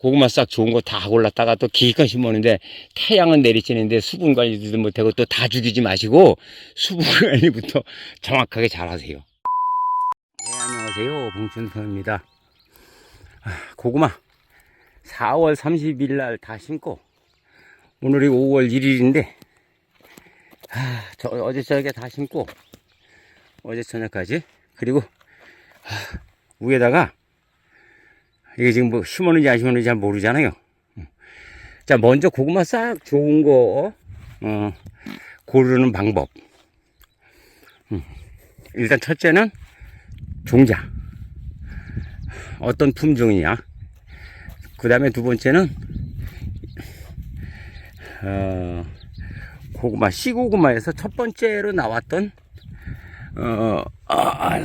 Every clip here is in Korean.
고구마 싹 좋은 거 다 골랐다가 또 기껏 심었는데 태양은 내리쬐는데 수분 관리도 못하고 또 다 죽이지 마시고 수분 관리부터 정확하게 잘 하세요. 네, 안녕하세요. 봉춘선입니다. 고구마 4월 30일 날 다 심고 오늘이 5월 1일인데 어제 저녁에 다 심고 어제 저녁까지 그리고 위에다가 이게 지금 뭐 심었는지 안 심었는지 잘 모르잖아요. 자, 먼저 고구마 싹 좋은 거 고르는 방법. 일단 첫째는 종자. 어떤 품종이냐. 그 다음에 두 번째는 고구마, 씨고구마에서 첫 번째로 나왔던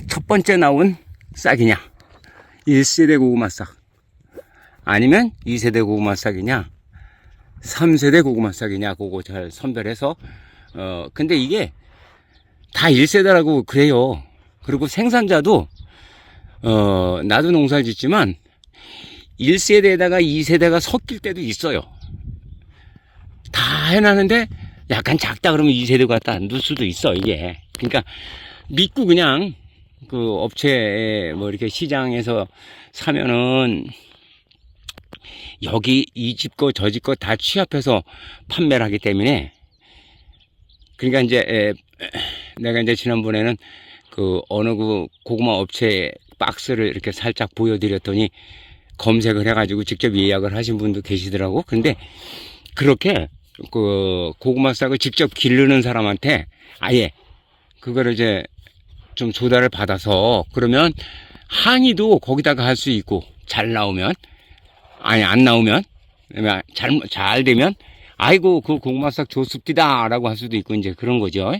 첫 번째 나온 싹이냐 1세대 고구마 싹 아니면 2세대 고구마 싹이냐 3세대 고구마 싹이냐 그거 잘 선별해서 근데 이게 다 1세대라고 그래요. 그리고 생산자도 나도 농사를 짓지만 1세대에다가 2세대가 섞일 때도 있어요. 다 해놨는데 약간 작다 그러면 2세대 갖다 넣을 수도 있어 이게. 그러니까 믿고 그냥 그 업체에 뭐 이렇게 시장에서 사면은 여기 이 집 거 저 집 거 다 취합해서 판매를 하기 때문에 그러니까 이제 내가 이제 지난번에는 그 어느 그 고구마 업체 박스를 이렇게 살짝 보여드렸더니 검색을 해가지고 직접 예약을 하신 분도 계시더라고. 근데 그렇게 그 고구마 싹을 직접 기르는 사람한테 아예 그거를 이제 좀 조달을 받아서 그러면 항의도 거기다가 할 수 있고 잘 나오면 아니 안 나오면 잘 되면 아이고 그 고구마 싹 좋습디다 라고 할 수도 있고 이제 그런 거죠.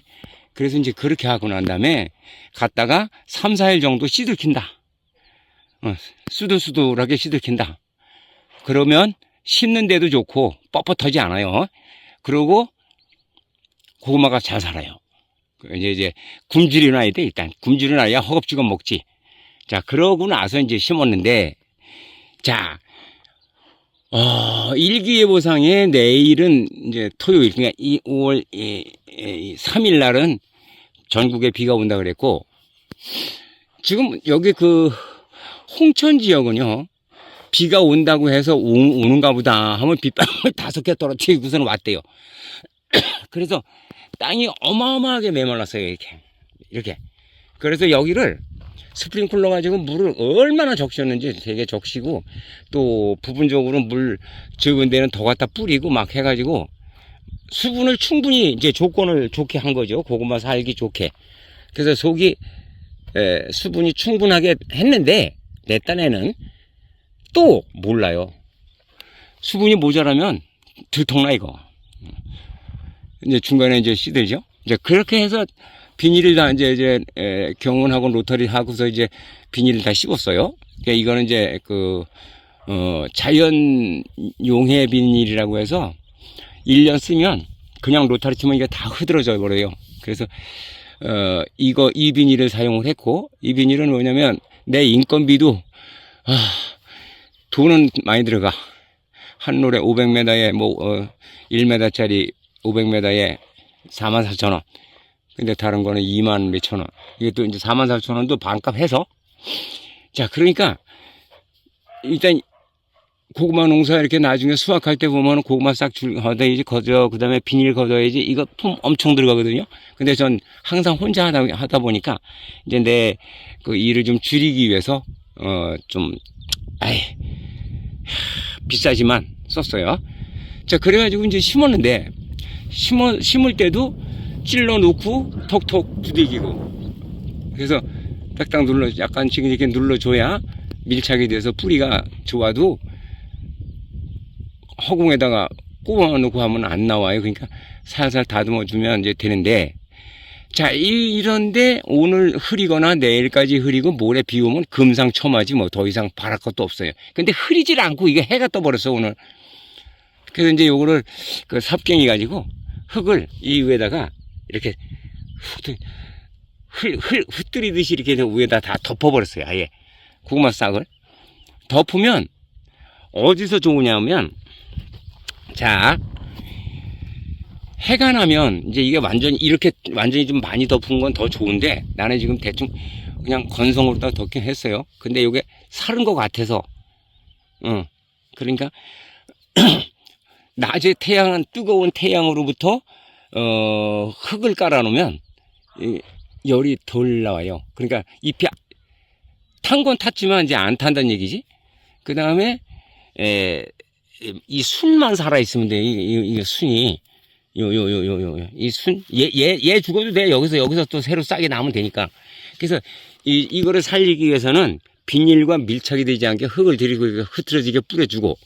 그래서 이제 그렇게 하고 난 다음에 갔다가 3, 4일 정도 씨들킨다. 수두수두하게 씨들킨다. 그러면 심는데도 좋고 뻣뻣하지 않아요. 그리고 고구마가 잘 살아요. 이제 굶주려 놔야 돼. 일단 굶주려 놔야 허겁지겁 먹지. 자, 그러고 나서 이제 심었는데 자, 일기예보상에 내일은 이제 토요일, 그러니까 5월 3일 날은 전국에 비가 온다 그랬고, 지금 여기 그 홍천 지역은요, 비가 온다고 해서 오는가 보다 하면 빗방울 5개 떨어뜨리고서는 왔대요. 그래서 땅이 어마어마하게 메말랐어요, 이렇게. 그래서 여기를 스프링클러 가지고 물을 얼마나 적셨는지 되게 적시고 또 부분적으로 물 적은 데는 더 갖다 뿌리고 막 해가지고 수분을 충분히 이제 조건을 좋게 한 거죠. 고구마 살기 좋게. 그래서 속이 수분이 충분하게 했는데 내 딴에는 또 몰라요. 수분이 모자라면 들통나 이거. 이제 중간에 이제 씨들죠. 이제 그렇게 해서 비닐을 다 이제 경운하고 로터리 하고서 이제 비닐을 다 씹었어요. 그러니까 이거는 이제 자연 용해 비닐이라고 해서 1년 쓰면 그냥 로터리 치면 이게 다 흐드러져 버려요. 그래서 이 비닐을 사용을 했고, 이 비닐은 뭐냐면 내 인건비도 돈은 많이 들어가. 한 롤에 500m에 1m짜리 500m에 44,000원. 근데 다른 거는 2만 몇천 원. 이게 또 이제 44,000원도 반값 해서. 자, 그러니까 일단 고구마 농사 이렇게 나중에 수확할 때 보면 고구마 싹 걷어야지, 그 다음에 비닐 걷어야지. 이거 품 엄청 들어가거든요. 근데 전 항상 혼자 하다 보니까 이제 내 그 일을 좀 줄이기 위해서, 비싸지만 썼어요. 자, 그래가지고 이제 심었는데, 심을 때도 찔러 놓고 톡톡 두들기고. 그래서 딱딱 약간 지금 이렇게 눌러줘야 밀착이 돼서 뿌리가 좋아도 허공에다가 꼽아 놓고 하면 안 나와요. 그러니까 살살 다듬어 주면 이제 되는데, 자, 이런데 오늘 흐리거나 내일까지 흐리고 모레 비 오면 금상첨화지 뭐 더 이상 바랄 것도 없어요. 근데 흐리질 않고 이게 해가 떠버렸어 오늘. 그래서 이제 요거를 그 삽갱이 가지고 흙을 이 위에다가 이렇게 흩뜨리듯이 이렇게 위에다 다 덮어버렸어요. 아예 고구마 싹을 덮으면 어디서 좋으냐면, 자, 해가 나면 이제 이게 완전히 이렇게 완전히 좀 많이 덮은 건 더 좋은데, 나는 지금 대충 그냥 건성으로 다 덮긴 했어요. 근데 이게 사른 것 같아서, 그러니까 낮에 뜨거운 태양으로부터 흙을 깔아놓으면 열이 덜 나와요. 그러니까 잎이 탄 건 탔지만 이제 안 탄다는 얘기지. 그 다음에 이 순만 살아 있으면 돼. 이게 순이 이 순 얘 죽어도 돼. 여기서 또 새로 싹이 나면 되니까. 그래서 이거를 살리기 위해서는 비닐과 밀착이 되지 않게 흙을 들이고 흐트러지게 뿌려주고,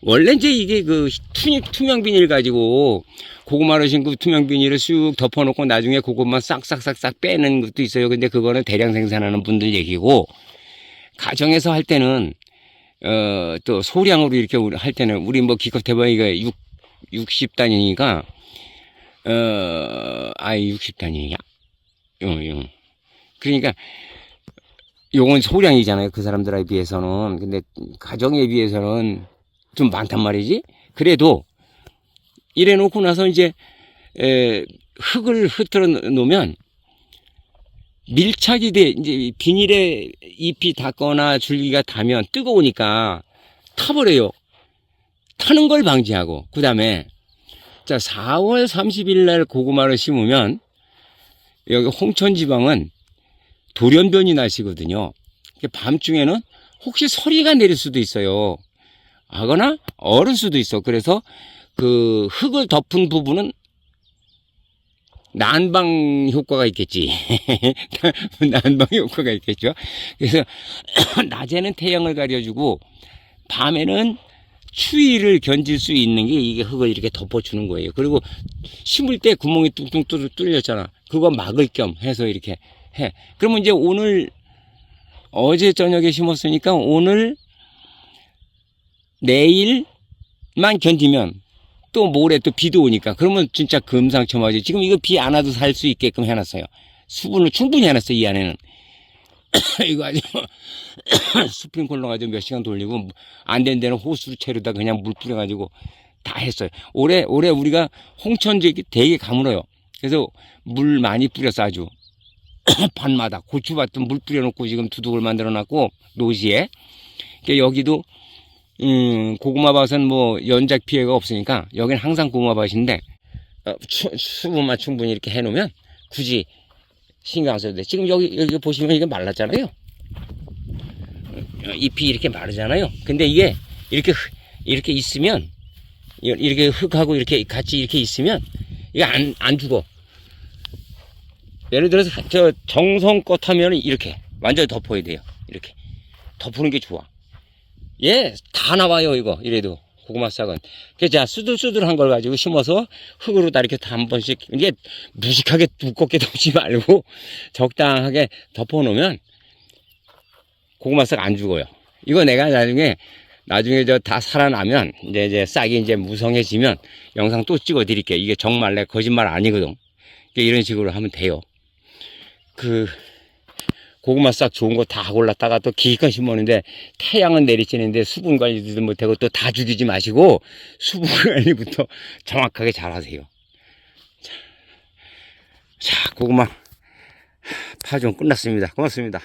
원래 이제 이게 그 투명 비닐 가지고 고구마를 심고 투명 비닐을 쑥 덮어놓고 나중에 그것만 싹싹싹싹 빼는 것도 있어요. 근데 그거는 대량 생산하는 분들 얘기고, 가정에서 할 때는 또 소량으로 이렇게 할 때는 우리 뭐 기껏 해봐 이거 60단위니까 60단위야. 그러니까 요건 소량이잖아요. 그 사람들에 비해서는. 근데 가정에 비해서는 좀 많단 말이지. 그래도 이래 놓고 나서 이제 흙을 흐트러 놓으면 밀착이 돼. 이제 비닐에 잎이 닿거나 줄기가 닿으면 뜨거우니까 타버려요. 타는 걸 방지하고, 그 다음에 자 4월 30일 날 고구마를 심으면 여기 홍천 지방은 돌연변이 나시거든요. 밤중에는 혹시 서리가 내릴 수도 있어요. 하거나 얼을 수도 있어. 그래서 그 흙을 덮은 부분은 난방 효과가 있겠지. 난방 효과가 있겠죠. 그래서 낮에는 태양을 가려주고 밤에는 추위를 견딜 수 있는 게 이게 흙을 이렇게 덮어주는 거예요. 그리고 심을 때 구멍이 뚱뚱 뚫렸잖아. 그거 막을 겸 해서 이렇게 해. 그러면 이제 어제 저녁에 심었으니까 오늘 내일만 견디면 또 모레 또 비도 오니까 그러면 진짜 금상첨화지. 지금 이거 비 안 와도 살 수 있게끔 해놨어요. 수분을 충분히 해놨어요. 이 안에는. 이거 아주 스프링클러 가지고 몇 시간 돌리고 안 된 데는 호수채로다 그냥 물 뿌려가지고 다 했어요. 올해 우리가 홍천지역이 되게 가물어요. 그래서 물 많이 뿌렸어. 아주 밭마다 고추밭도 물 뿌려놓고 지금 두둑을 만들어놨고 노지에. 그러니까 여기도 고구마 밭은 뭐 연작 피해가 없으니까 여기는 항상 고구마 밭인데 수분만 충분히 이렇게 해놓으면 굳이 신경 안 써도 돼. 지금 여기 보시면 이게 말랐잖아요. 잎이 이렇게 마르잖아요. 근데 이게 이렇게 있으면, 이렇게 흙하고 이렇게 같이 이렇게 있으면 이게 안 죽어. 예를 들어서 저 정성껏 하면 이렇게 완전히 덮어야 돼요. 이렇게 덮는 게 좋아. 다 나와요. 이거 이래도 고구마 싹은. 그래서 자 수들수들한 걸 가지고 심어서 흙으로 다 이렇게 한 번씩, 이게 무식하게 두껍게 덮지 말고 적당하게 덮어 놓으면 고구마 싹 안 죽어요. 이거 내가 나중에 저 다 살아나면 이제 싹이 이제 무성해지면 영상 또 찍어 드릴게요. 이게 정말 내 거짓말 아니거든. 이런 식으로 하면 돼요. 고구마 싹 좋은 거 다 골랐다가 또 기껏 심었는데 태양은 내리쬐는데 수분 관리도 못하고 또 다 죽이지 마시고 수분 관리부터 정확하게 잘 하세요. 자, 고구마 파종 끝났습니다. 고맙습니다.